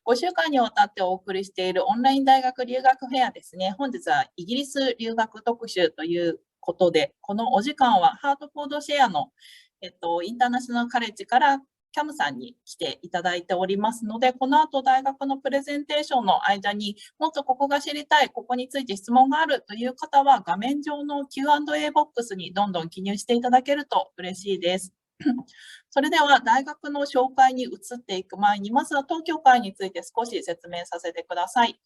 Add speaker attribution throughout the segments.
Speaker 1: 5週間にわたってお送りしているオンライン大学留学フェアですね。本日はイギリス留学特集ということで、このお時間はハートフォードシェアの、インターナショナルカレッジからキャムさんに来ていただいておりますので、この後大学のプレゼンテーションの間にもっとここが知りたい、ここについて質問があるという方は画面上の Q&A ボックスにどんどん記入していただけると嬉しいです。それでは大学の紹介に移っていく前に、まずは東京会について少し説明させてください。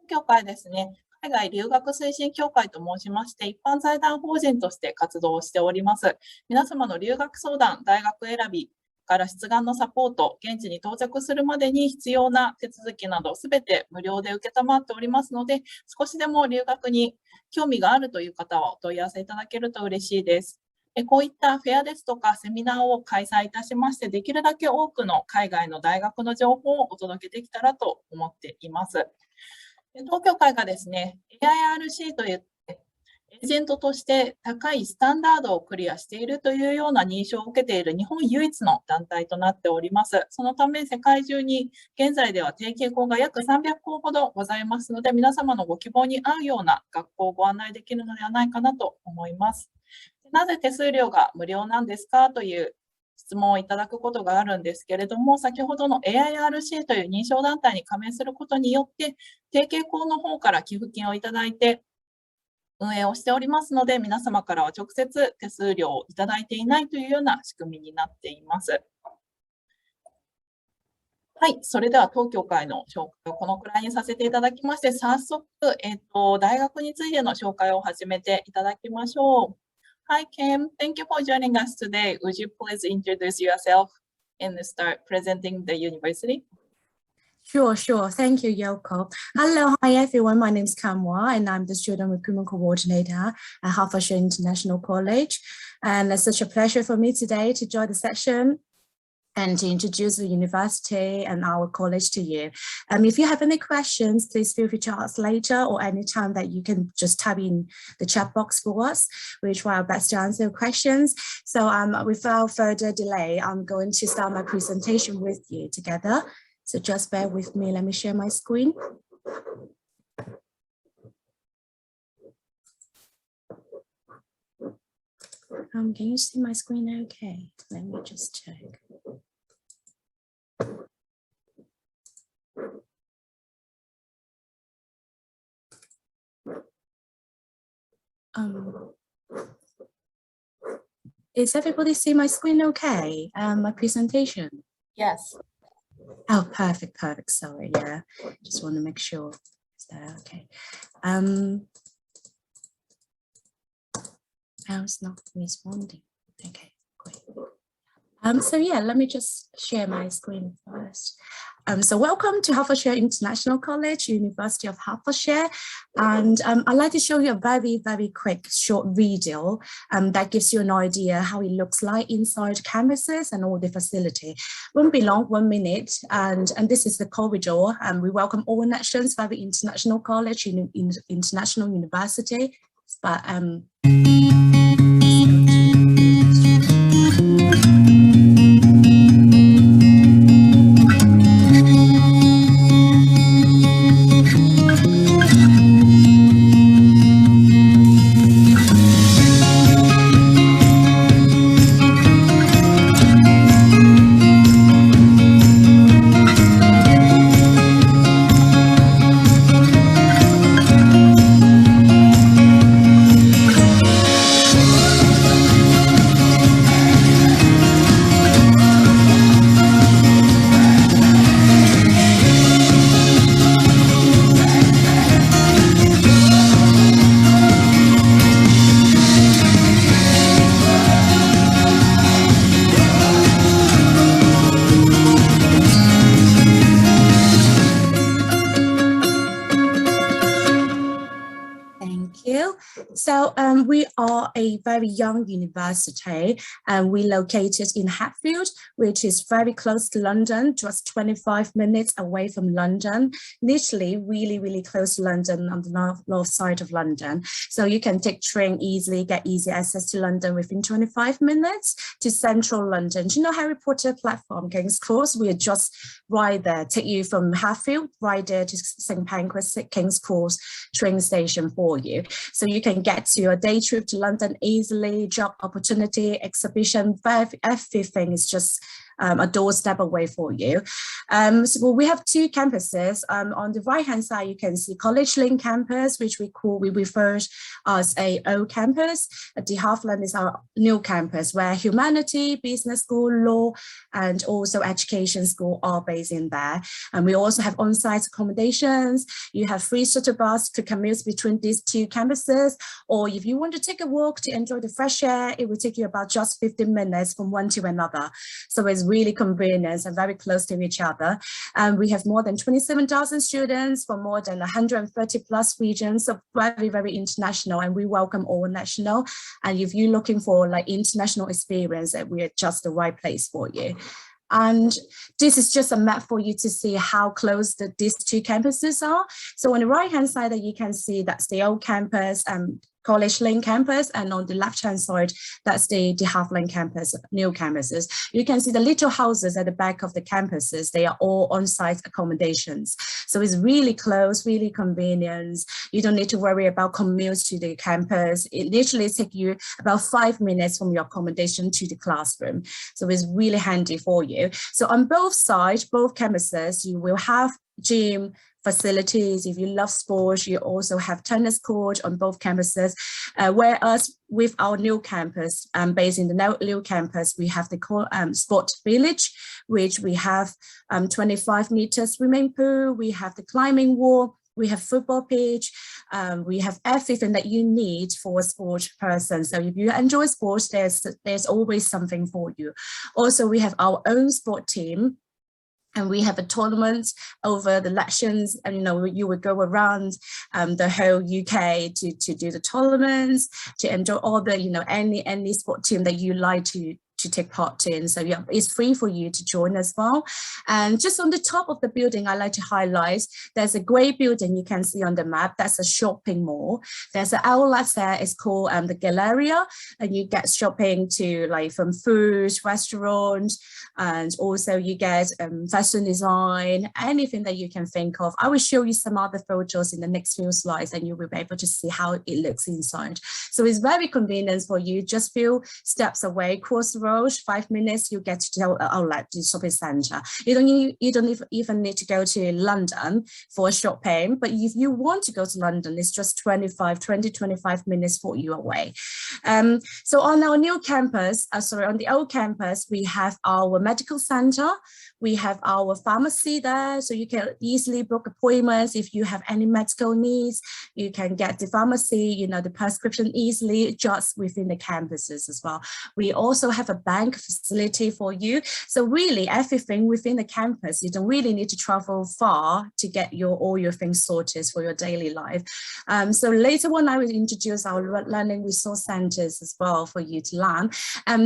Speaker 1: 東京会ですね、海外留学推進協会と申しまして、一般財団法人として活動をしております。皆様の留学相談、大学選びから出願のサポート、現地に到着するまでに必要な手続きなど、すべて無料で承っておりますので、少しでも留学に興味があるという方はお問い合わせいただけると嬉しいです。こういったフェアですとかセミナーを開催いたしまして、できるだけ多くの海外の大学の情報をお届けできたらと思っています。東京会がですね、AIRC といってエージェントとして高いスタンダードをクリアしているというような認証を受けている日本唯一の団体となっております。そのため世界中に現在では提携校が約300校ほどございますので、皆様のご希望に合うような学校をご案内できるのではないかなと思います。なぜ手数料が無料なんですかという質問をいただくことがあるんですけれども、先ほどの AIRC という認証団体に加盟することによって、提携校の方から寄付金をいただいて運営をしておりますので、皆様からは直接手数料をいただいていないというような仕組みになっています。はい、それでは当協会の紹介をこのくらいにさせていただきまして、早速、大学についての紹介を始めていただきましょう。Hi, Kim. Thank you for joining us today. Would you please introduce yourself and start presenting the university?
Speaker 2: Sure. Thank you, Yoko. Hello, hi everyone. My name is Kamwa and I'm the Student Recruitment Coordinator at Hertfordshire International College. And it's such a pleasure for me today to join the session and to introduce the university and our college to you. If you have any questions, please feel free to ask later or anytime that you can just type in the chat box for us. We'll try our best to answer your questions. So without further delay, I'm going to start my presentation with you together. So just bear with me. Let me share my screen. Can you see my screen okay? Let me just check. Is everybody see my screen okay? My presentation?
Speaker 1: Yes.
Speaker 2: Oh, perfect. Sorry, yeah. Just want to make sure. Is that okay? It's not responding. Okay, great. So yeah, let me just share my screen first. So welcome to Hertfordshire International College, University of Hertfordshire. And I'd like to show you a very, very quick short video that gives you an idea how it looks like inside campuses and all the facility. Won't be long, 1 minute. And this is the corridor. We welcome all nations, very international college, international university. But So we are a very young university, and we located in Hatfield, which is very close to London, just 25 minutes away from London, literally really close to London, on the north side of London. So you can take train easily, get easy access to London within 25 minutes to central London. Do you know Harry Potter platform, King's Cross? We are just right there, take you from Hatfield right there to St Pancras King's Cross train station for you. So you can get to a day trip to London easily, job opportunity, exhibition, everything is just a doorstep away for you. So we have two campuses. On the right hand side, you can see College Lane campus, which we refer as a old campus. The Halfland is our new campus, where humanity, business school, law, and also education school are based in there. And we also have on-site accommodations. You have free shuttle bus to commute between these two campuses, or if you want to take a walk to enjoy the fresh air, it will take you about just 15 minutes from one to another. So it's really convenient and very close to each other. And we have more than 27,000 students from more than 130 plus regions, so very international, and we welcome all national. And if you're looking for like international experience, we are just the right place for you. And this is just a map for you to see how close these two campuses are. So on the right hand side, you can see that's the old campus and College Lane campus, and on the left-hand side, that's the Halfland campus, new campuses. You can see the little houses at the back of the campuses. They are all on-site accommodations. So it's really close, really convenient. You don't need to worry about commutes to the campus. It literally takes you about 5 minutes from your accommodation to the classroom. So it's really handy for you. So on both sides, both campuses, you will have gym facilities. If you love sports, you also have tennis court on both campuses. Whereas with our new campus, based in the new campus, we have the sport village, which we have 25 meters swimming pool, we have the climbing wall, we have football pitch, we have everything that you need for a sport person. So if you enjoy sports, there's always something for you. Also, we have our own sport team, and we have a tournament over the elections, and you would go around the whole UK to do the tournaments, to enjoy all the any sport team that you like to take part in. So yeah, it's free for you to join as well. And just on the top of the building, I like to highlight, there's a great building you can see on the map. That's a shopping mall. There's an outlet there. It's called the Galleria, and you get shopping to like from food, restaurants, and also you get fashion design, anything that you can think of. I will show you some other photos in the next few slides, and you will be able to see how it looks inside. So it's very convenient for you. Just few steps away, cross the road, 5 minutes, you get to the outlet, the shopping center. You don't even need to go to London for shopping, but if you want to go to London, it's just 20-25 minutes for you away. So on our new campus, on the old campus, we have our medical center. We have our pharmacy there, so you can easily book appointments. If you have any medical needs, you can get the pharmacy, the prescription easily just within the campuses as well. We also have a bank facility for you. So really everything within the campus, you don't really need to travel far to get all your things sorted for your daily life. So later on, I will introduce our learning resource centers as well for you to learn.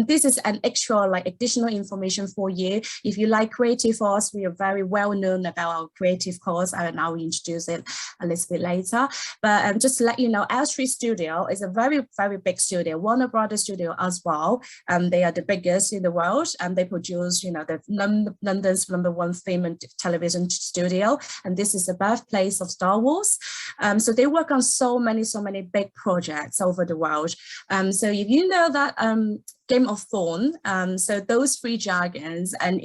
Speaker 2: This is an extra additional information for you. If you like creative arts, we are very well known about our creative course, and I will introduce it a little bit later. But just to let you know, L3 Studio is a very big studio, Warner Brothers studio as well. They are the biggest in the world, and they produce London's #1 film and television studio, and this is the birthplace of Star Wars. So they work on so many big projects over the world. So if you know that Game of Thrones, so those 3 dragons, and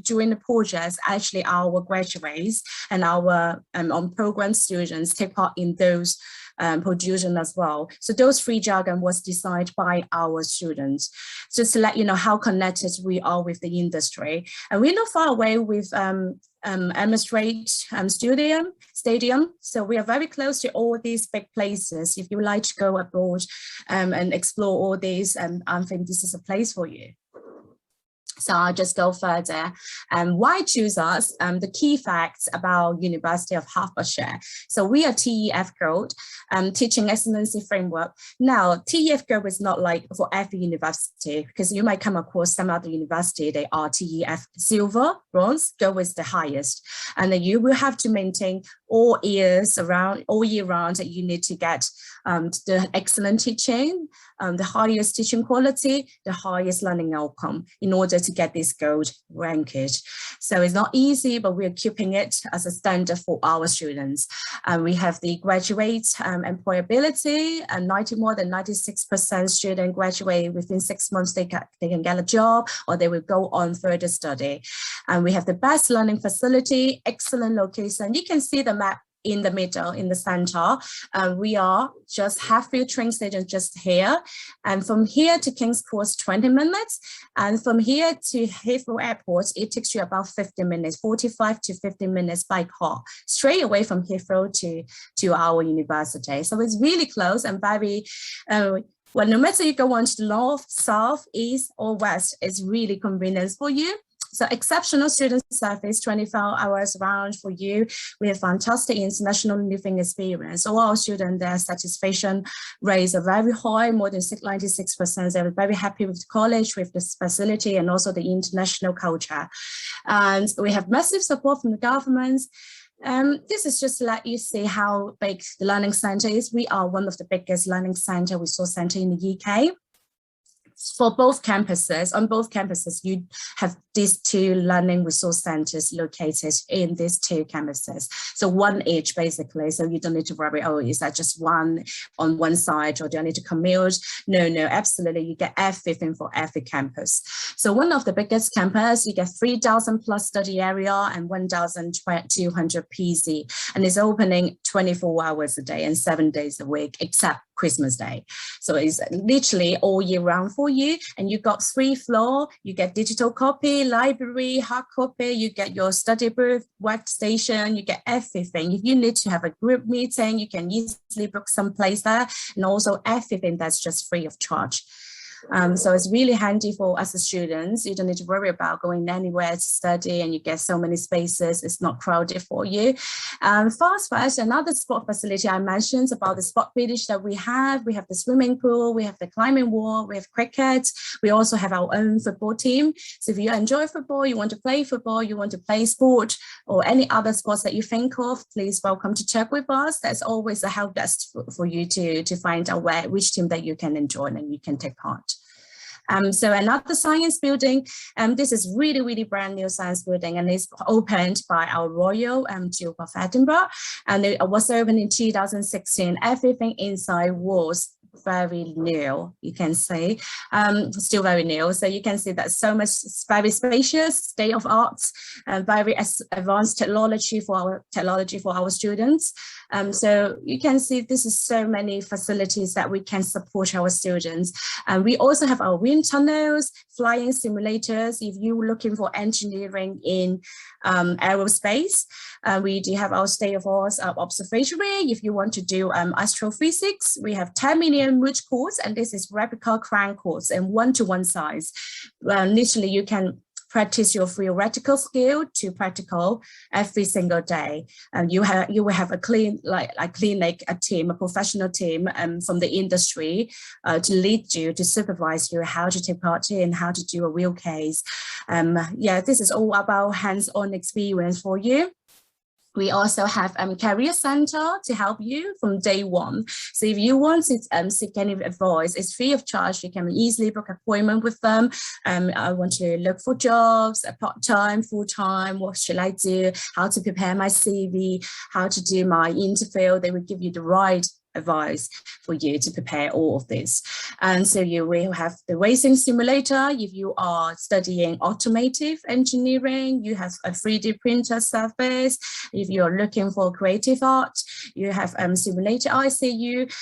Speaker 2: during the projects, actually our graduates and our on-program students take part in those production as well. So those 3 jargon was designed by our students, just to let you know how connected we are with the industry. And we're not far away with Emirates Stadium. So we are very close to all these big places. If you would like to go abroad and explore all these, I think this is a place for you. So I'll just go further. Why choose us? The key facts about University of Hertfordshire. So we are TEF Gold, Teaching Excellency Framework. Now, TEF Gold is not like for every university, because you might come across some other university, they are TEF Silver, Bronze, Gold is the highest. And then you will have to maintain all year round that you need to get the excellent teaching, the highest teaching quality, the highest learning outcome in order to get this gold rankage. So it's not easy, but we're keeping it as a standard for our students. We have the graduate employability, and more than 96% student graduate within 6 months, they can get a job or they will go on further study. And we have the best learning facility, excellent location. You can see the map in the middle, in the center. We are just Hatfield train station just here. And from here to King's Cross, 20 minutes. And from here to Heathrow Airport, it takes you about 50 minutes, 45 to 50 minutes by car, straight away from Heathrow to our university. So it's really close and very, well, no matter you go on to the north, south, east, or west, it's really convenient for you. So exceptional student service, 24 hours around for you. We have fantastic international living experience. All our students, their satisfaction rates are very high, more than 96%. They're very happy with the college, with this facility, and also the international culture. And we have massive support from the government. This is just to let you see how big the learning center is. We are one of the biggest learning resource center in the UK. For both campuses, on both campuses, you have these two learning resource centers located in these two campuses. So one each basically, so you don't need to worry, oh, is that just one on one side or do I need to commute? No, absolutely, you get everything for every campus. So one of the biggest campus, you get 3,000 plus study area and 1,200 PC, and it's opening 24 hours a day and 7 days a week, except Christmas Day. So it's literally all year round for you. And you got 3 floors, you get digital copy, library, hard copy, you get your study booth, workstation, you get everything. If you need to have a group meeting, you can easily book some place there, and also everything that's just free of charge. So it's really handy for us as students. You don't need to worry about going anywhere to study, and you get so many spaces. It's not crowded for you. Fast, another sport facility I mentioned about the sport village that we have. We have the swimming pool, we have the climbing wall, we have cricket. We also have our own football team. So if you enjoy football, you want to play football, you want to play sport or any other sports that you think of, please welcome to check with us. There's always a help desk for you to find out which team that you can enjoy and you can take part. So another science building, this is really brand new science building, and it's opened by our Royal Duke of Edinburgh, and it was opened in 2016. Everything inside was very new, you can see, still very new. So you can see that so much, very spacious, state of art, and very advanced technology for our students. So you can see this is so many facilities that we can support our students. And we also have our wind tunnels, flying simulators. If you're looking for engineering in aerospace, we do have our state-of-the-art observatory. If you want to do astrophysics, we have 10 million moot courts, and this is replica crank courts and one-to-one size. Literally, you can practice your theoretical skill to practical every single day. And you will have a team, a professional team from the industry to lead you, to supervise you how to take part in, how to do a real case. This is all about hands-on experience for you. We also have career center to help you from day one. So if you want to seek any advice, it's free of charge. You can easily book an appointment with them. I want to look for jobs, part-time, full-time, what should I do, how to prepare my CV, how to do my interview. They will give you the right advice for you to prepare all of this. And so you will have the racing simulator. If you are studying automotive engineering, you have a 3D printer service. If you're looking for creative art, You have simulated ICU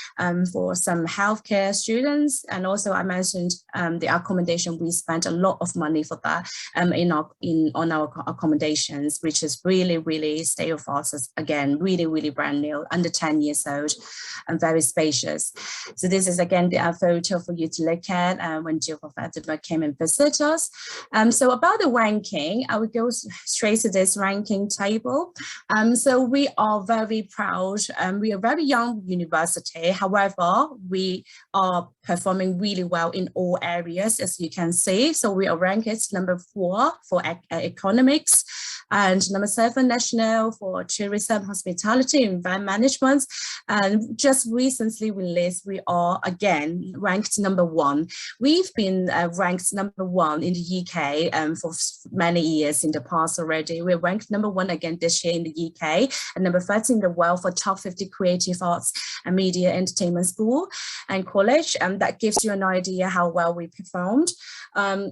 Speaker 2: for some healthcare students. And also I mentioned the accommodation. We spent a lot of money for that on our accommodations, which is really state of art, again, really brand new, under 10 years old, and very spacious. So this is again the photo for you to look at when Geograph Edinburgh came and visit us. So about the ranking, I would go straight to this ranking table. So we are very proud. We are a very young university. However, we are performing really well in all areas, as you can see. So we are ranked number 4 for economics, and number 7 national for tourism, hospitality, and event management. And just recently released, we are again ranked number 1. We've been ranked number 1 in the UK for many years in the past already. We're ranked number 1 again this year in the UK, and number 13 in the world for top 50 creative arts and media entertainment school and college. That gives you an idea how well we performed.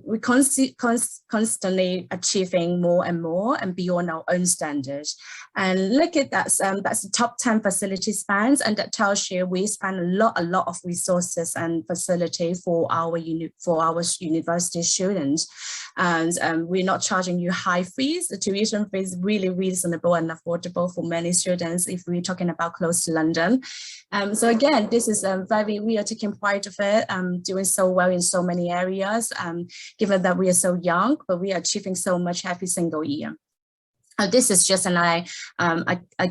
Speaker 2: We constantly achieving more and more and beyond our own standards. And look at that, that's the top 10 facility spans, and that tells you we spend a lot of resources and facility for our university students. And we're not charging you high fees. The tuition fee is really reasonable and affordable for many students if we're talking about close to London. So again, this is we are taking pride of it, doing so well in so many areas, given that we are so young, but we are achieving so much every single year. This is just a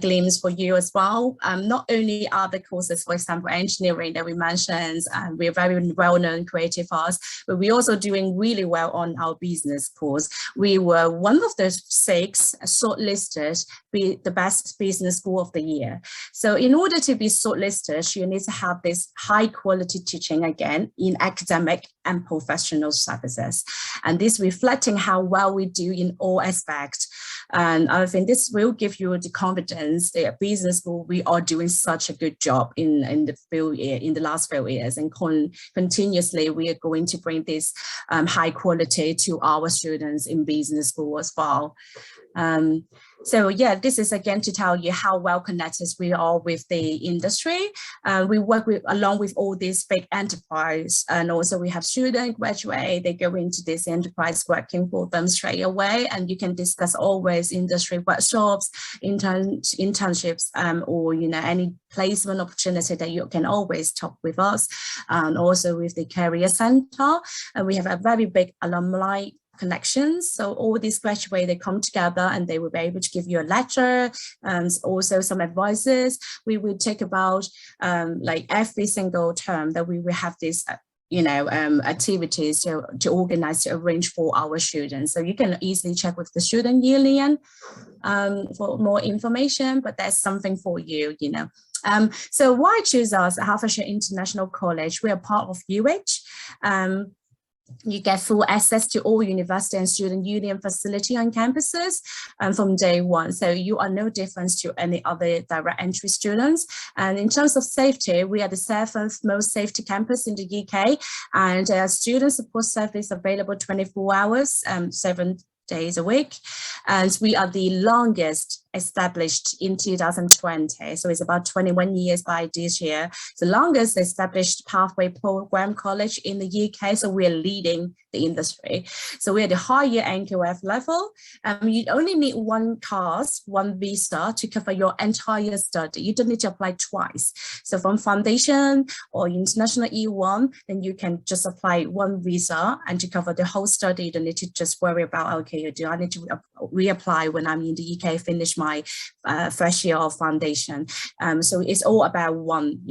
Speaker 2: glimpse for you as well. Not only are the courses, for example, engineering that we mentioned, we're very well-known creative arts, but we're also doing really well on our business course. We were one of the 6 shortlisted, the best business school of the year. So in order to be shortlisted, you need to have this high quality teaching again in academic and professional services. And this reflecting how well we do in all aspects. And I think this will give you the confidence that business school, we are doing such a good job in the last few years, and continuously we are going to bring this high quality to our students in business school as well. So yeah, this is again to tell you how well connected we are with the industry. We work along with all these big enterprise, and also we have student graduate, they go into this enterprise working for them straight away, and you can discuss always industry workshops, internships, or any placement opportunity that you can always talk with us, and also with the career center. And we have a very big alumni connections. So all these graduates, they come together and they will be able to give you a lecture and also some advices. We will take about like every single term that we will have this activities to organize, to arrange for our students. So you can easily check with the student union for more information, but that's something for you, So why choose us at Hertfordshire International College? We are part of UH. You get full access to all university and student union facility on campuses from day one. So you are no different to any other direct entry students. And in terms of safety, we are the 7th most safety campus in the UK, and student support service available 24 hours, 7 days a week. And we are the longest established in 2020. So it's about 21 years by this year. The longest established pathway program college in the UK. So we're leading the industry. So we're the higher NQF level. You only need one course, one visa to cover your entire study. You don't need to apply twice. So from foundation or international E1, then you can just apply one visa and to cover the whole study. You don't need to just worry about, okay, do I need to reapply when I'm in the UK, finish my first year of foundation. So it's all about one,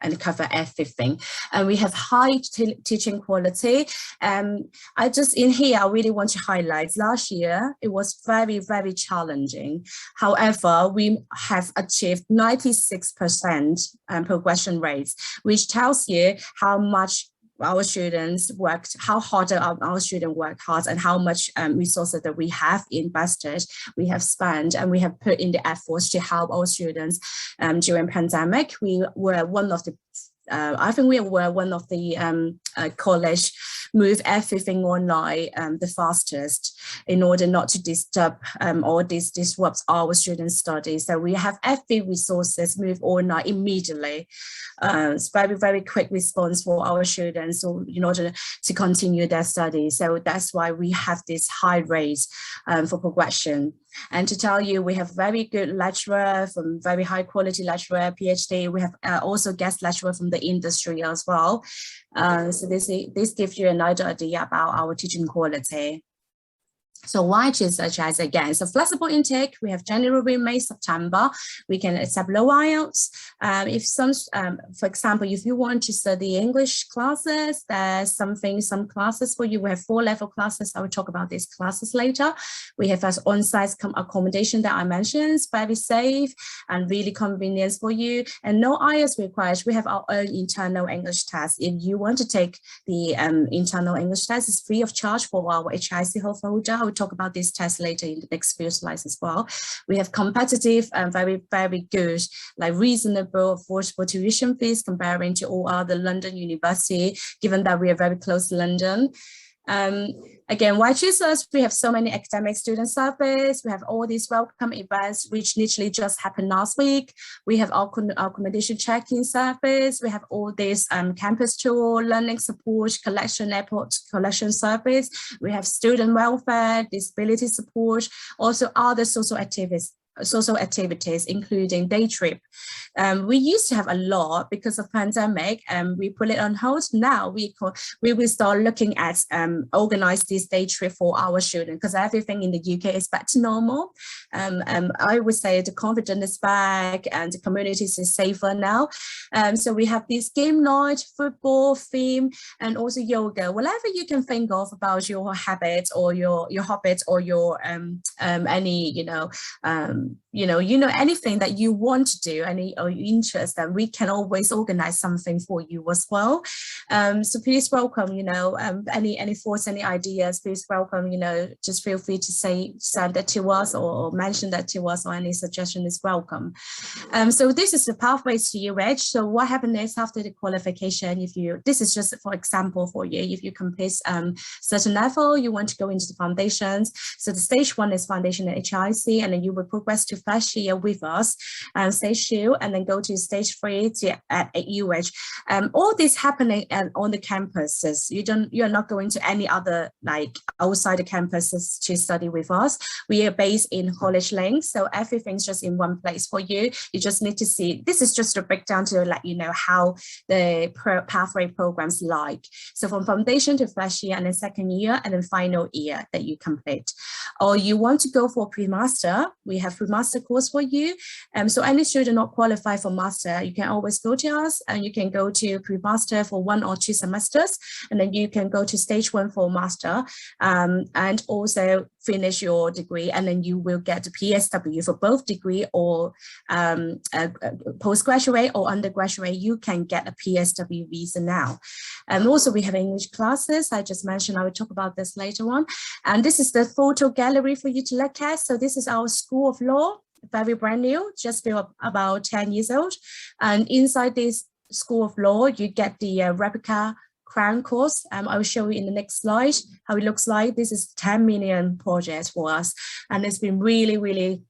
Speaker 2: and cover everything. And we have high teaching quality. In here, I really want to highlight last year, it was very, very challenging. However, we have achieved 96% progression rates, which tells you how much our students worked, how hard our students work hard, and how much resources that we have invested, we have spent, and we have put in the efforts to help our students during pandemic. We were one of the I think we were one of the college move everything online the fastest in order not to disturb or disrupt our students' studies. So we have every resources move online immediately. It's very, very quick response for our students in order to continue their studies. So that's why we have this high rate for progression. And to tell you, we have very good lecturer from very high quality lecturer, PhD. We have also guest lecturer from the industry as well. So this gives you another idea about our teaching quality. So why choose such as, again, so flexible intake, we have January, May, September, we can accept low IELTS. For example, if you want to study English classes, there's some classes for you. We have 4-level classes. I will talk about these classes later. We have as on-site accommodation that I mentioned, very safe and really convenient for you. And no IELTS required. We have our own internal English test. If you want to take the internal English test, it's free of charge for our HIC Hertfodshire. I will talk about this test later in the next few slides as well. We have competitive and very, very good, like reasonable, affordable tuition fees comparing to all other London university, given that we are very close to London. Again, why choose us? We have so many academic student service. We have all these welcome events, which literally just happened last week. We have our accommodation check-in service. We have all this campus tour, learning support, airport collection service. We have student welfare, disability support, also other social activities, including day trip. We used to have a lot because of pandemic, and we put it on hold. Now we will start looking at organize this day trip for our students, because everything in the UK is back to normal. I would say the confidence is back and the communities is safer now. So we have this game night, football, theme, and also yoga. Whatever you can think of about your habits or your hobbies or your any anything that you want to do, any or your interest, that we can always organize something for you as well. So please welcome, any thoughts, any ideas, please welcome, just feel free to send that to us or mention that to us, or any suggestion is welcome. So this is the pathways to UH. So what happens next after the qualification? This is just for example for you, if you complete certain level, you want to go into the foundations. So the stage 1 is foundation at HIC, and then you will progress to first year with us, stage 2, and then go to stage 3 at UH. All this happening on the campuses. You're not going to any other like outside the campuses to study with us. We are based in College Link, so everything's just in one place for you. You just need to see. This is just a breakdown to let you know how the pathway programs like. So from foundation to first year, and then second year, and then final year that you complete. Or you want to go for pre-master, we have pre-master course for you. So any student not qualified for master, you can always go to us, and you can go to pre-master for 1 or 2 semesters, and then you can go to stage 1 for master, and also finish your degree, and then you will get the PSW for both degree or postgraduate or undergraduate. You can get a PSW visa now. And also we have English classes. I just mentioned, I will talk about this later on. And this is the photo gallery for you to look at. So this is our School of Law, very brand new, just about 10 years old. And inside this School of Law, you get the replica crown course. I will show you in the next slide how it looks like. This is 10 million project for us, and it's been really, really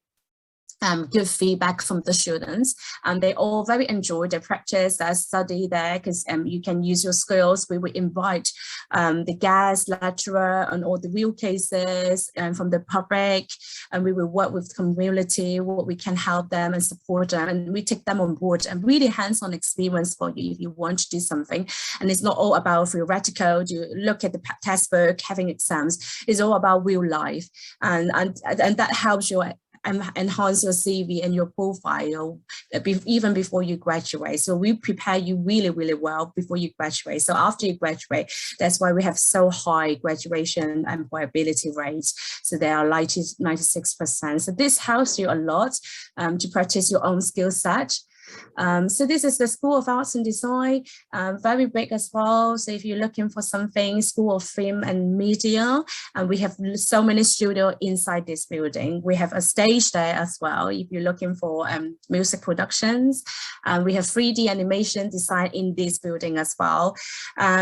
Speaker 2: good feedback from the students, and they all very enjoy their practice, their study there, because you can use your skills. We will invite the guest lecturer on all the real cases from the public, and we will work with the community, what we can help them and support them, and we take them on board, and really hands-on experience for you if you want to do something. And it's not all about theoretical, to look at the textbook, having exams. It's all about real life, and that helps you enhance your CV and your profile even before you graduate. So we prepare you really, really well before you graduate. So after you graduate, that's why we have so high graduation employability rates. So they are 96%. So this helps you a lot to practice your own skill set. So this is the School of Arts and Design, very big as well. So if you're looking for something, School of Film and Media, we have so many studios inside this building. We have a stage there as well. If you're looking for music productions, we have 3D animation design in this building as well.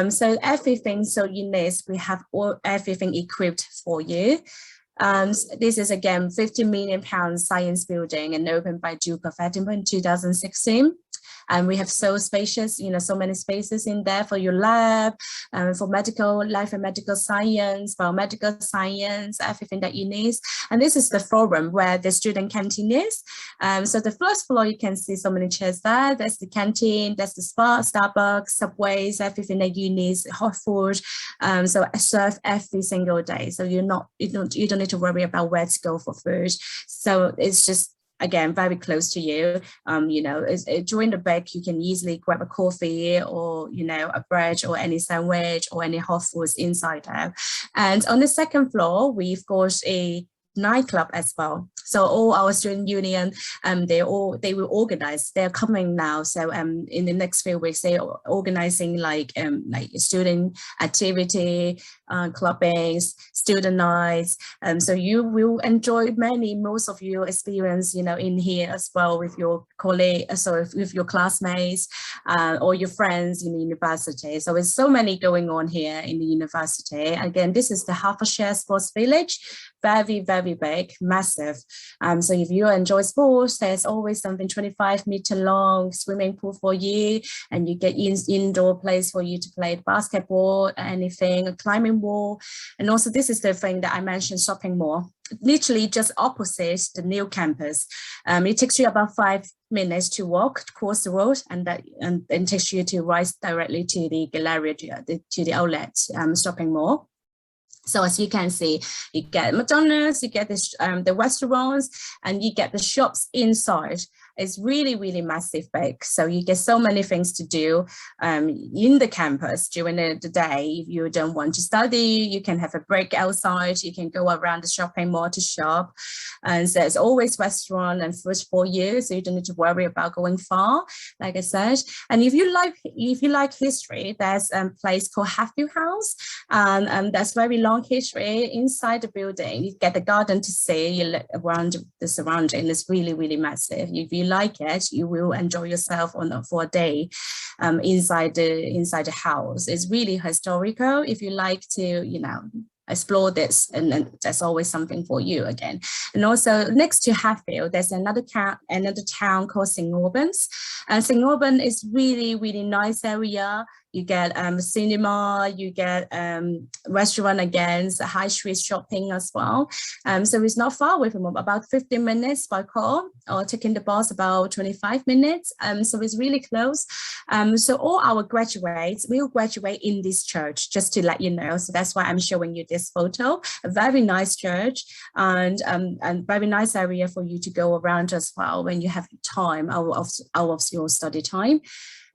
Speaker 2: So everything, so you need, we have everything equipped for you. This is again £50 million science building and opened by Duke of Edinburgh in 2016. And we have so spacious, so many spaces in there for your lab, for medical, life and medical science, biomedical science, everything that you need. And this is the forum where the student canteen is. So the first floor, you can see so many chairs there. That's the canteen, that's the spa, Starbucks, Subways, everything that you need, hot food. So I serve every single day. So you don't need to worry about where to go for food. So it's just, again, very close to you. During the break, you can easily grab a coffee or, a bread or any sandwich or any hot foods inside there. And on the second floor, we've got a nightclub as well. So all our student union, they will organize. They're coming now. So in the next few weeks, they're organizing like student activity, clubbings, student nights. So you will enjoy most of your experience, in here as well with your colleagues, with your classmates or your friends in the university. So there's so many going on here in the university. Again, this is the Hertfordshire Sports Village. Very, very big, massive. So if you enjoy sports, there's always something 25-meter long swimming pool for you, and you get indoor place for you to play basketball, anything, a climbing wall. And also this is the thing that I mentioned, shopping mall, literally just opposite the new campus. It takes you about 5 minutes to walk across the road, and takes you to right directly to the gallery, to the outlet shopping mall. So as you can see, you get McDonald's, you get the restaurants, and you get the shops inside. It's really, really massive big. So you get so many things to do in the campus during the day. If you don't want to study, you can have a break outside. You can go around the shopping mall to shop. And so there's always restaurant and food for you, so you don't need to worry about going far, like I said. And if you like history, there's a place called Hatfield House, and that's very long history inside the building. You get the garden to see, you look around the surrounding. It's really, really massive. If you like it, you will enjoy yourself for a day inside the house. It's really historical. If you like to, explore this, and there's always something for you again. And also next to Hatfield, there's another town called St. Albans. And St. Albans is really, really nice area. You get cinema, you get restaurant again, high street shopping as well. So it's not far away from home, about 15 minutes by car, or taking the bus about 25 minutes. So it's really close. So all our graduates will graduate in this church, just to let you know. So that's why I'm showing you this photo. A very nice church, and very nice area for you to go around as well when you have time out of your study time.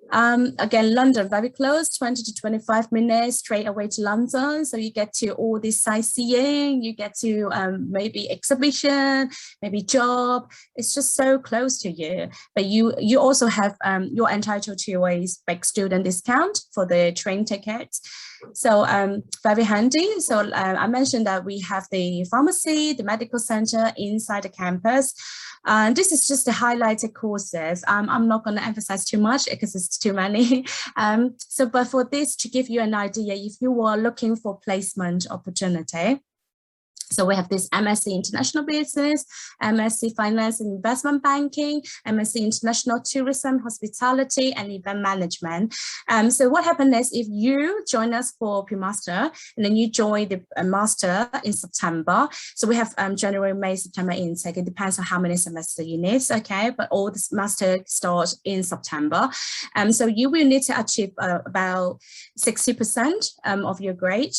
Speaker 2: Again, London, very close, 20 to 25 minutes straight away to London. So you get to all this sightseeing, you get to maybe exhibition, maybe job. It's just so close to you. But you also have, you're entitled to a big student discount for the train tickets. So very handy. So I mentioned that we have the pharmacy, the medical center inside the campus. This is just the highlighted courses. I'm not going to emphasize too much because it's too many. But for this, to give you an idea, if you are looking for placement opportunity, so we have this MSc International Business, MSc Finance and Investment Banking, MSc International Tourism, Hospitality and Event Management. So what happens is, if you join us for pre-master and then you join the master in September, so we have January, May, September intake. It depends on how many semesters you need, okay? But all this master starts in September. So you will need to achieve about 60% of your grade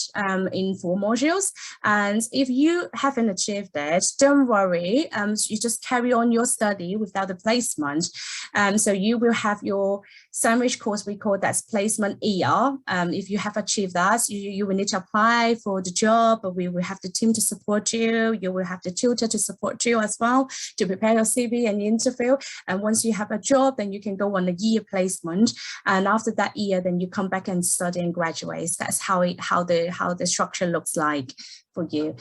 Speaker 2: in 4 modules. And if you haven't achieved it, don't worry. You just carry on your study without the placement. So you will have your sandwich course, we call that placement year. If you have achieved that, you will need to apply for the job, but we will have the team to support you. You will have the tutor to support you as well to prepare your CV and interview. And once you have a job, then you can go on a year placement. And after that year, then you come back and study and graduate. That's how the structure looks like for you.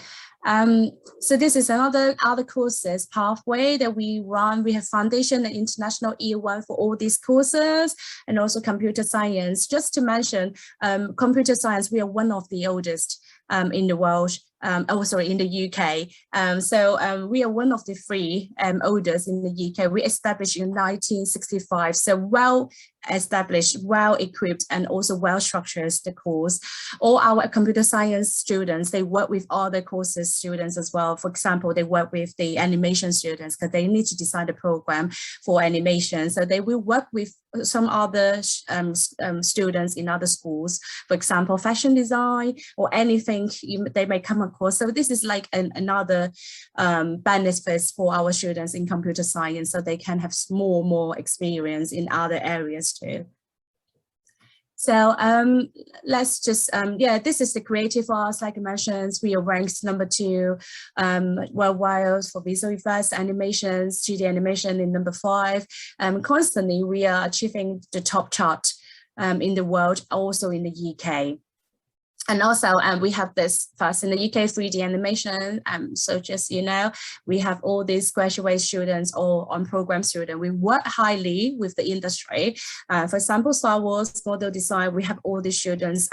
Speaker 2: So this is other courses pathway that we run. We have foundation and international year 1 for all these courses, and also computer science. Just to mention, computer science, we are one of the oldest in the world. In the UK. We are one of the 3 oldest in the UK. We established in 1965. So well established, well equipped, and also well structured the course. All our computer science students, they work with other courses students as well. For example, they work with the animation students because they need to design the program for animation. So they will work with some other students in other schools, for example, fashion design or anything they may come across. So this is like another benefits for our students in computer science, so they can have more experience in other areas too. So let's just, this is the creative arts, like I mentioned. We are ranked number 2 worldwide for visual effects, animations, 3D animation in number 5. Constantly, we are achieving the top chart in the world, also in the UK. And also, we have this first in the UK 3D animation. So just, we have all these graduate students or on-program students. We work highly with the industry. For example, Star Wars model design, we have all the students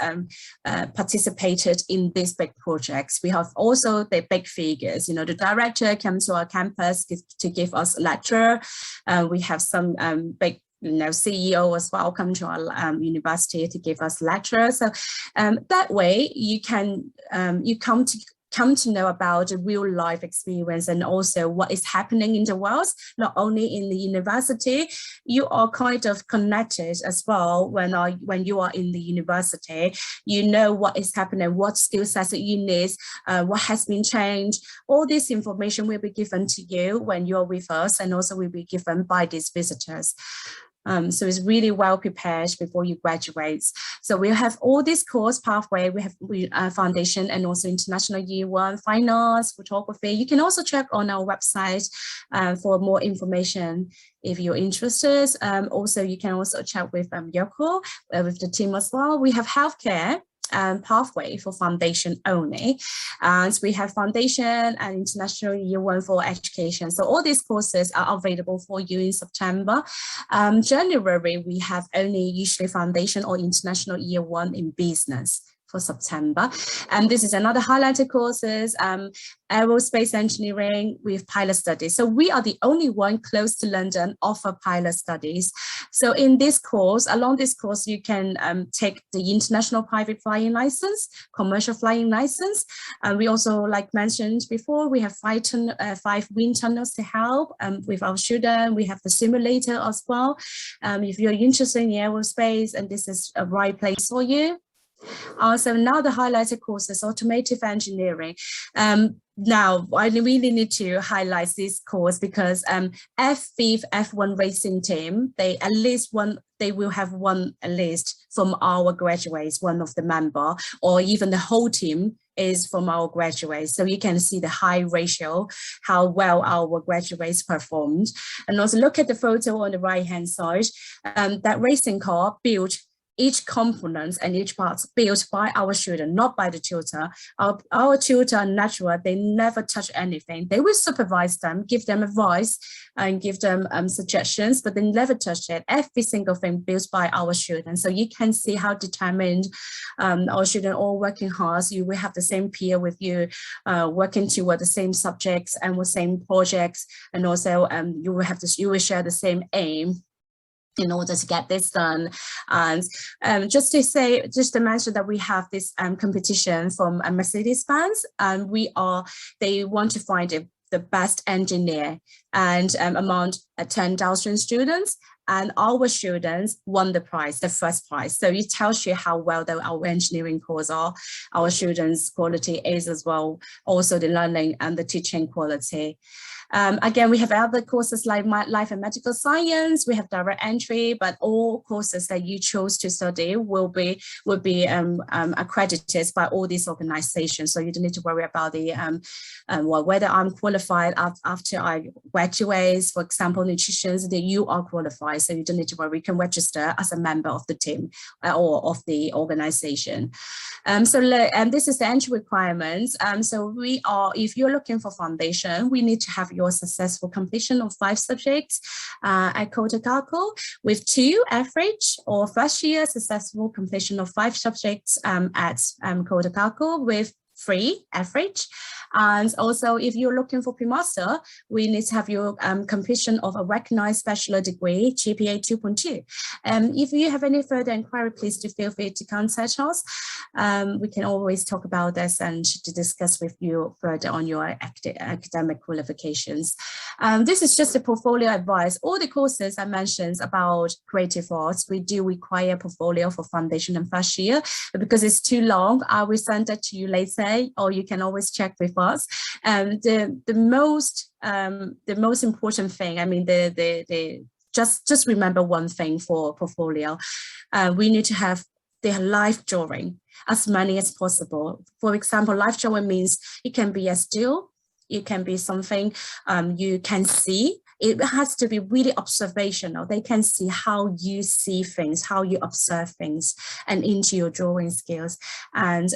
Speaker 2: participated in these big projects. We have also the big figures. The director comes to our campus to give us a lecture. We have some big CEO as well come to our university to give us lectures. So that way you can you come to know about the real life experience and also what is happening in the world, not only in the university. You are kind of connected as well when you are in the university. You know what is happening, what skill sets that you need, what has been changed. All this information will be given to you when you're with us, and also will be given by these visitors. So it's really well prepared before you graduate. So we have all this course pathway. We have foundation and also international year 1, fine arts, photography. You can also check on our website for more information if you're interested. Also, you can also chat with Yoko, with the team as well. We have healthcare pathway for foundation only, and we have foundation and international year 1 for education. So all these courses are available for you in September. January, we have only usually foundation or international year 1 in business for September. And this is another highlighted courses, aerospace engineering with pilot studies. So we are the only one close to London offer pilot studies. So in this course, along this course, you can take the international private flying license, commercial flying license. We also, like mentioned before, we have 5 wind tunnels to help with our student. We have the simulator as well. If you're interested in aerospace, and this is a right place for you. Also, now the highlighted course is automotive engineering. Now, I really need to highlight this course because F1 racing team, they will have one at least from our graduates, one of the member, or even the whole team is from our graduates. So you can see the high ratio, how well our graduates performed. And also look at the photo on the right hand side. That racing car built each component and each part built by our student, not by the tutor. Our tutor and lecturer, they never touch anything. They will supervise them, give them advice and give them suggestions, but they never touch it. Every single thing built by our students. So you can see how determined our students all working hard. You will have the same peer with you, working toward the same subjects and the same projects. And also you will share the same aim in order to get this done. And just to mention that we have this competition from Mercedes-Benz, and they want to find the best engineer, and among 10,000 students, and our students won the prize, the first prize. So it tells you how well our engineering course are, our students' quality is as well, also the learning and the teaching quality. Again, we have other courses like life and medical science. We have direct entry, but all courses that you chose to study will be accredited by all these organizations. So you don't need to worry about the whether I'm qualified after I graduate. For example, nutrition, that you are qualified, so you don't need to worry. You can register as a member of the team or of the organization. This is the entry requirements. So if you're looking for foundation, we need to have your successful completion of 5 subjects at Kotakako with 2 average, or first year successful completion of 5 subjects at Kotakako with 3 average. And also, if you're looking for pre-master, we need to have your completion of a recognized bachelor degree, GPA 2.2. If you have any further inquiry, please do feel free to contact us. We can always talk about this and to discuss with you further on your academic qualifications. This is just a portfolio advice. All the courses I mentioned about creative arts, we do require portfolio for foundation and first year, but because it's too long, I will send it to you later, or you can always check with us. The most important thing, I mean, just remember one thing for portfolio. We need to have the live drawing, as many as possible. For example, live drawing means it can be a still, it can be something you can see. It has to be really observational. They can see how you see things, how you observe things, and into your drawing skills. And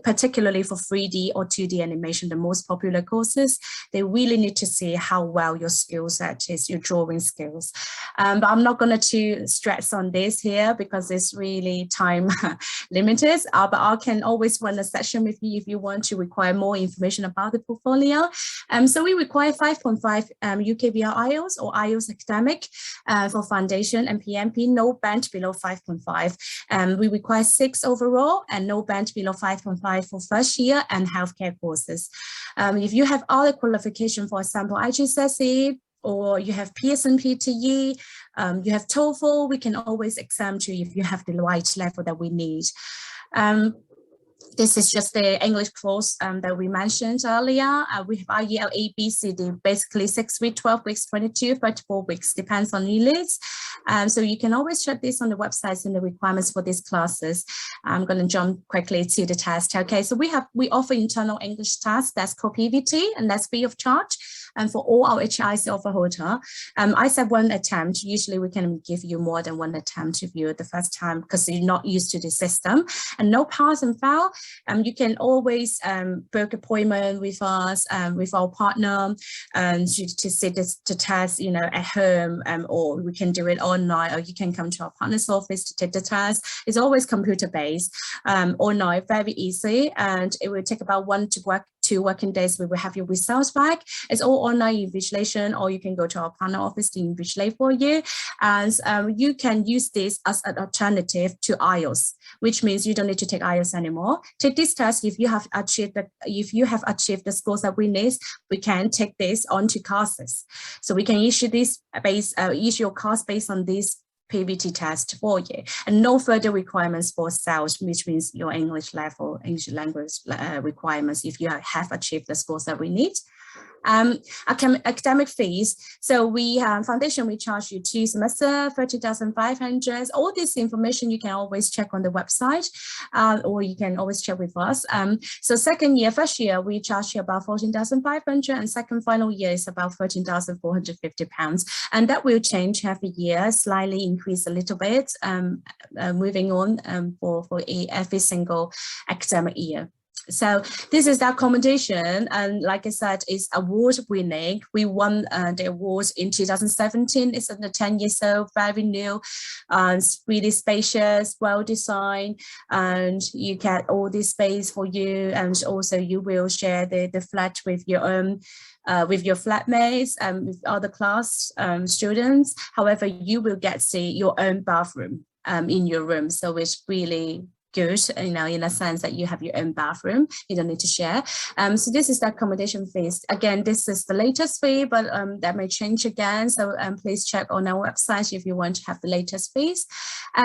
Speaker 2: particularly for 3D or 2D animation, the most popular courses, they really need to see how well your skill set is, your drawing skills. But I'm not going to stress on this here because it's really time limited. But I can always run a session with you if you want to require more information about the portfolio. So we require 5.5 UKVR IELTS or IELTS academic for foundation and PMP, no band below 5.5. We require 6 overall and no band below 5.5 for first year and healthcare courses. If you have other qualification, for example, IGCSE, or you have Pearson PTE, you have TOEFL, we can always exempt you if you have the right level that we need. This is just the English course that we mentioned earlier. We have IEL A, B, C, D, basically 6 weeks, 12 weeks, 22, 34 weeks, depends on your needs. So you can always check this on the websites and the requirements for these classes. I'm going to jump quickly to the test. Okay, so we offer internal English tests, that's called PVT, and that's free of charge. And for all our HIs offer holder, I said 1 attempt. Usually we can give you more than 1 attempt if you're the first time because you're not used to the system. And no pass and fail. You can always book appointment with us, with our partner, to sit the test, at home, or we can do it online, or you can come to our partner's office to take the test. It's always computer-based, online, very easy, and it will take about 1 to 2 working days. We will have your results back. It's all online invigilation, or you can go to our partner office to invigilate for you. And you can use this as an alternative to IELTS, which means you don't need to take IELTS anymore. Take this test if you have achieved the scores that we need. We can take this onto courses, so we can issue this issue your course based on this PVT test for you, and no further requirements for sales, which means your English level, English language requirements if you have achieved the scores that we need. Academic fees. So we foundation, we charge you 2 semesters, 30,500. All this information you can always check on the website, or you can always check with us. So second year, first year, we charge you about 14,500, and second final year is about 13,450 pounds. And that will change every year, slightly increase a little bit, moving on for every single academic year. So this is our accommodation, and like I said, it's award winning. We won the award in 2017. It's under 10 years old, very new, it's really spacious, well designed, and you get all this space for you, and also you will share the flat with your own with your flatmates and with other class students. However, you will get your own bathroom in your room, so it's really good, in a sense that you have your own bathroom, you don't need to share. So this is the accommodation fees. Again, this is the latest fee, but that may change again. So please check on our website if you want to have the latest fees.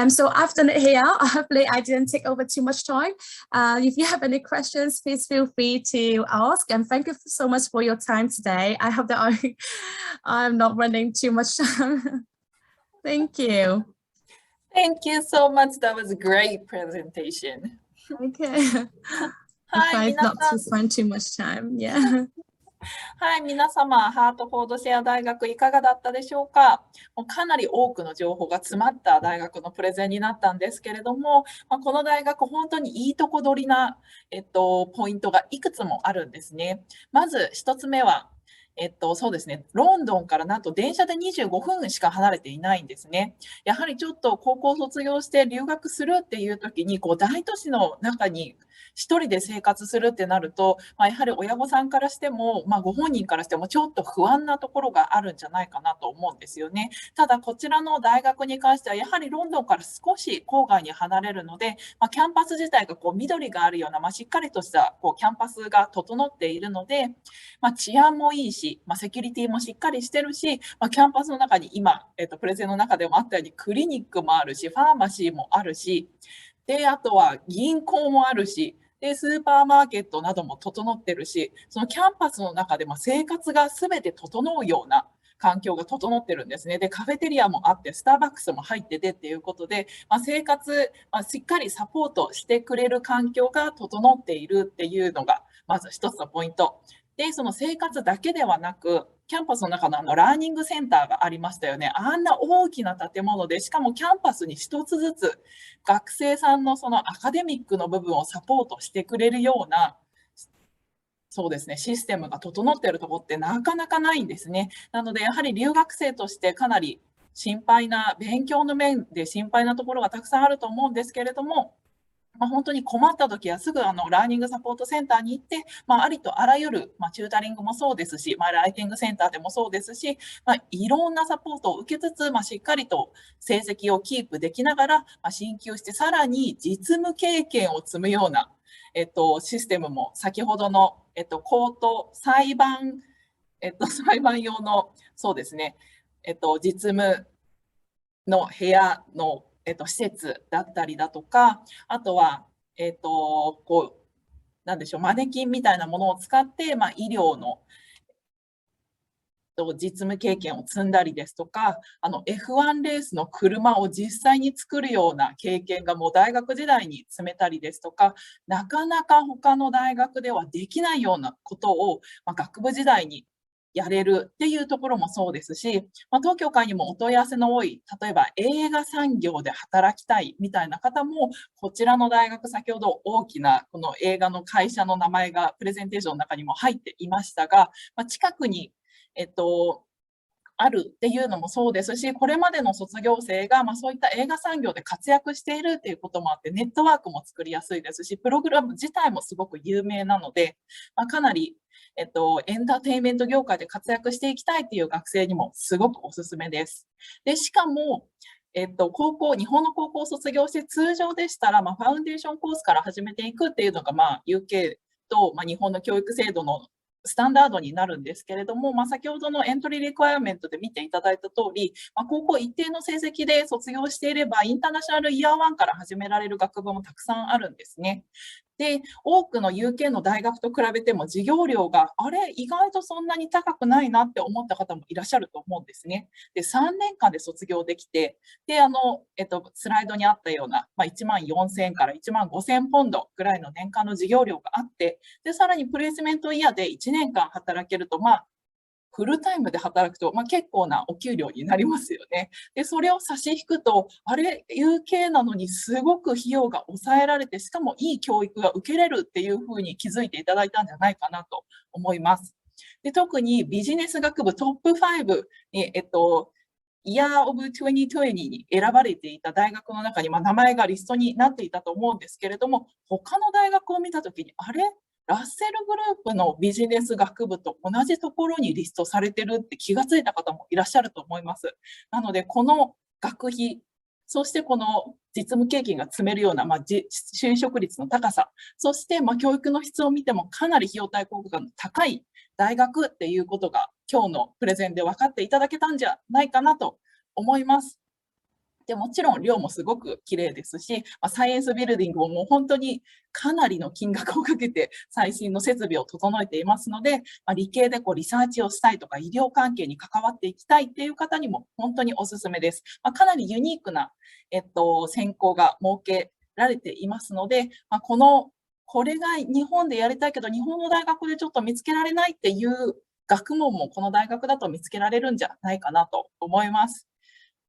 Speaker 2: So I've done it here. Hopefully I didn't take over too much time. If you have any questions, please feel free to ask. And thank you so much for your time today. I hope that I'm not running too much time. Thank you.
Speaker 1: Thank you so much. That was a great presentation.
Speaker 2: Okay. I try not to spend too much time. Yeah.
Speaker 1: はい、皆様、ハートフォードシェア大学いかがだったでしょうか。もうかなり多くの情報が詰まった大学のプレゼンになったんですけれども、この大学、本当にいいとこ取りな、ポイントがいくつもあるんですね。まず1つ目は、そうですね、ロンドンからなんと電車で25分しか離れていないんですね。やはりちょっと高校卒業して留学するっていう時に、大都市の中に一人で生活するってなると、やはり親御さんからしても、ご本人からしてもちょっと不安なところがあるんじゃないかなと思うんですよね。ただこちらの大学に関してはやはりロンドンから少し郊外に離れるので、キャンパス自体が緑があるような、しっかりとしたキャンパスが整っているので、治安もいいし、セキュリティもしっかりしてるし、キャンパスの中に今、プレゼンの中でもあったようにクリニックもあるし、ファーマシーもあるし、であとは銀行もあるし、でスーパーマーケットなども整ってるし、そのキャンパスの中でも生活が全て整うような環境が整ってるんですね。でカフェテリアもあって、スターバックスも入っててっていうことで、生活、しっかりサポートしてくれる環境が整っているっていうのがまず一つのポイントで、その生活だけではなく、キャンパスの中のラーニングセンターがありましたよね。あんな大きな建物で、しかもキャンパスに一つずつ学生さんのそのアカデミックの部分をサポートしてくれるような、そうですね、システムが整っているところってなかなかないんですね。なのでやはり留学生としてかなり心配な、勉強の面で心配なところがたくさんあると思うんですけれども、本当に困った時はすぐラーニングサポートセンターに行って、ありとあらゆる、チュータリングもそうですし、ライティングセンターでもそうですし、いろんなサポートを受けつつ、しっかりと成績をキープできながら、進級してさらに実務経験を積むような、システムも先ほどの、コート裁判、裁判用のそうですね、実務の部屋の施設だったりだとか、あとは、なんでしょう、マネキンみたいなものを使って、医療の実務経験を積んだりですとか、F1 レースの車を実際に作るような経験がもう大学時代に積めたりですとか、なかなか他の大学ではできないようなことを、学部時代にやれるっていうところもそうですし、当協会にもお問い合わせの多い、例えば映画産業で働きたいみたいな方も、こちらの大学、先ほど大きなこの映画の会社の名前がプレゼンテーションの中にも入っていましたが、近くに、あるっていうのもそうですし、これまでの卒業生が、そういった映画産業で活躍しているっていうこともあって、ネットワークも作りやすいですし、プログラム自体もすごく有名なので、かなりエンターテインメント業界で活躍していきたいという学生にもすごくおすすめです。でしかも、日本の高校を卒業して通常でしたら、ファウンデーションコースから始めていくっていうのが、UK と、日本の教育制度のスタンダードになるんですけれども、先ほどのエントリーリクワイアメントで見ていただいた通り、高校一定の成績で卒業していれば、インターナショナルイヤー1から始められる学部もたくさんあるんですね。で、多くの UK の大学と比べても授業料が意外とそんなに高くないなって思った方もいらっしゃると思うんですね。で、3年間で卒業できて、で、スライドにあったような、1万4000円から1万5000ポンドぐらいの年間の授業料があって、で、さらにプレイスメントイヤーで1年間働けると、フルタイムで働くと、結構なお給料になりますよね。で、それを差し引くと、UK なのにすごく費用が抑えられて、しかもいい教育が受けれるっていうふうに気づいていただいたんじゃないかなと思います。で、特にビジネス学部トップ5に、Year of 2020に選ばれていた大学の中に、名前がリストになっていたと思うんですけれども、他の大学を見たときに、ラッセルグループのビジネス学部と同じところにリストされてるって気がついた方もいらっしゃると思います。なので、この学費、そしてこの実務経験が積めるような、就職率の高さ、そして教育の質を見てもかなり費用対効果の高い大学っていうことが今日のプレゼンで分かっていただけたんじゃないかなと思います。でもちろん寮もすごく綺麗ですし、サイエンスビルディングももう本当にかなりの金額をかけて最新の設備を整えていますので、理系でリサーチをしたいとか医療関係に関わっていきたいっていう方にも本当におすすめです。かなりユニークな、専攻が設けられていますので、これが日本でやりたいけど日本の大学でちょっと見つけられないっていう学問もこの大学だと見つけられるんじゃないかなと思います。